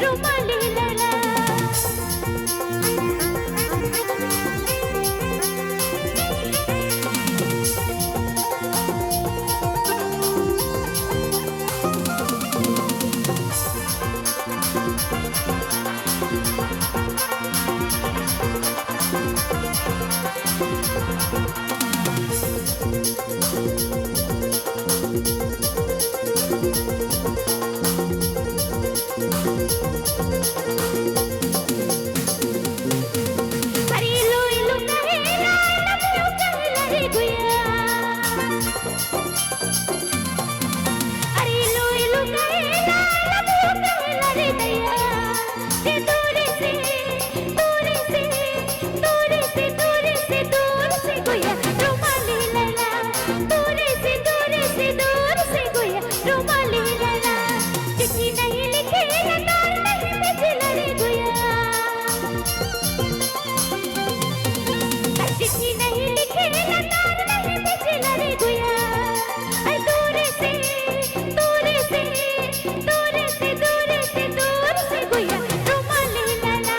रुमाली लैला। अरे इलू इलू कहेला लबियो कहेला रे गुया। अरे इलू इलू कहेला लबियो कहेला रे दैया। जे दूर से दूर से दूर से दूर से दूर से गुया रुमाली लैला। दूर से दूर से दूर से गुया रुमाली लैला। चिट्ठी नहीं लिखेला तार नहीं भेजेला रे गुया। चिट्ठी नहीं लिखेला तार नहीं भेजेला रे गुया। अरे दूर से दूर से दूर से दूर से दूर से गुया रुमाली लैला।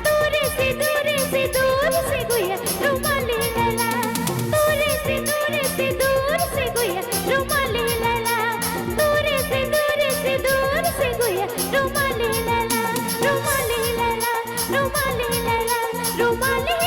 दूर से दूर से दूर से गुया रुमाली लैला। दूर से दूर से दूर से गुया रुमाली लैला। दूर से दूर से दूर से गुया रुमाली लैला। रुमाली लैला रुमाली लैला रुमाली